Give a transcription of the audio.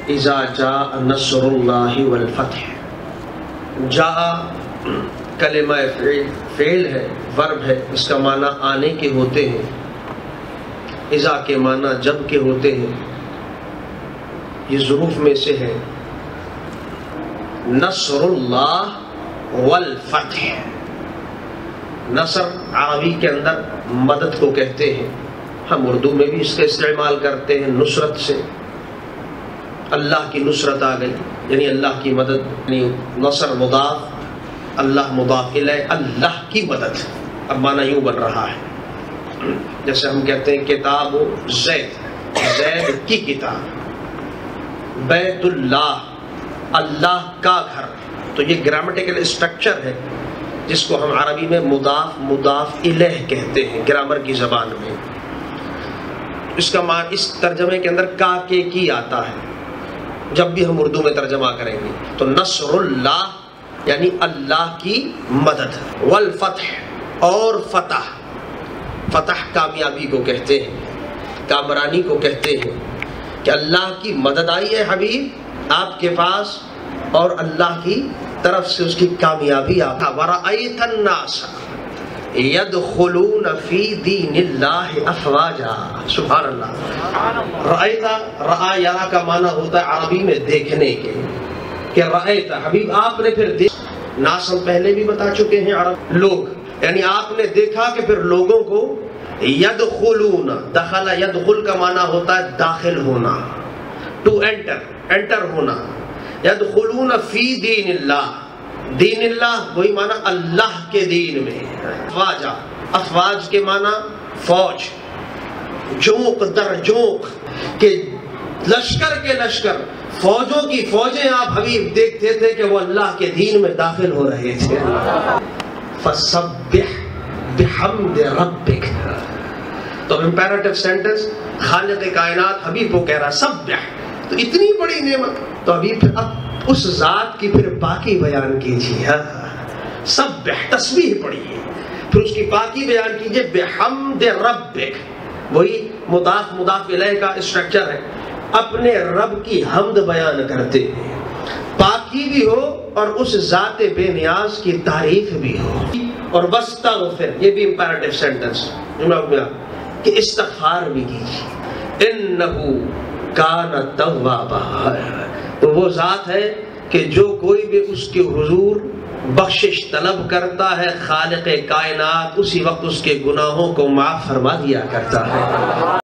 اذا جاء نصر اللہ والفتح. جاء کلمہ فعل ہے، ورب ہے، اس کا معنی آنے کے ہوتے ہیں. اذا کے معنی جب کے ہوتے ہیں. یہ ظروف میں سے ہے. نصر اللہ والفتح. نصر عربی کے اندر مدد کو کہتے ہیں. ہم اردو میں بھی اس کا استعمال کرتے ہیں نصرت سے. اللہ کی نصرت آ گئی یعنی اللہ کی مدد. یعنی نصر مضاف، اللہ مضاف الیہ، اللہ کی مدد. اب معنی یوں بن رہا ہے جیسے ہم کہتے ہیں کتاب زید، زید کی کتاب. بیت اللہ، اللہ کا گھر. تو یہ گرامیٹیکل اسٹرکچر ہے جس کو ہم عربی میں مضاف مضاف الیہ کہتے ہیں گرامر کی زبان میں. اس کا معنی اس ترجمے کے اندر کا کے کی آتا ہے. جب بھی ہم اردو میں ترجمہ کریں گے تو نصر اللہ یعنی اللہ کی مدد. والفتح، اور فتح. فتح کامیابی کو کہتے ہیں، کامرانی کو کہتے ہیں کہ اللہ کی مدد آئی ہے حبیب آپ کے پاس اور اللہ کی طرف سے اس کی کامیابی آتا. وَرَأَيْتَ النَّاسَ يَدْخُلُونَ فِي دِينِ اللَّهِ أَفْوَاجًا. سبحان اللہ. رأیتا، رأا یرا کا معنی ہوتا ہے عربی میں دیکھنے کے، کہ رأیتا حبیب آپ نے پھر ناس ہم پہلے بھی بتا چکے ہیں عرب لوگ، یعنی آپ نے دیکھا کہ پھر لوگوں کو یدخلون، دخل یدخل کا معنی ہوتا ہے داخل ہونا، ٹو انٹر، انٹر ہونا. یدخلون فی دین اللہ، دین اللہ وہی معنی اللہ کے دین میں. افواجا، افواج کے معنی فوج، جوق در جوق، کہ لشکر کے لشکر، فوجوں کی فوجیں آپ حبیب دیکھتے تھے کہ وہ اللہ کے دین میں داخل ہو رہے تھے. فَسَبِّحْ بِحَمْدِ رَبِّكَ. تو امپیرٹیو سینٹنس خالق کائنات حبیب کو کہہ رہا سبح. تو اتنی بڑی نعمت، تو حبیب پھر اب اس ذات کی پھر باقی بیان کیجیے. سبح، تسبیح پڑھیے، پھر اس کی باقی بیان کیجیے. بحمد ربک، وہی مضاف مضاف الیہ کا اسٹرکچر ہے. اپنے رب کی حمد بیان کرتے ہیں، پاکی بھی ہو اور اس ذات بے نیاز کی تعریف بھی ہو. اور واستغفر، یہ بھی امپیرٹیو سینٹنس کہ استغفار بھی کیجیے. انہو کان توابا، تو وہ ذات ہے کہ جو کوئی بھی اس کے حضور بخشش طلب کرتا ہے، خالق کائنات اسی وقت اس کے گناہوں کو معاف فرما دیا کرتا ہے.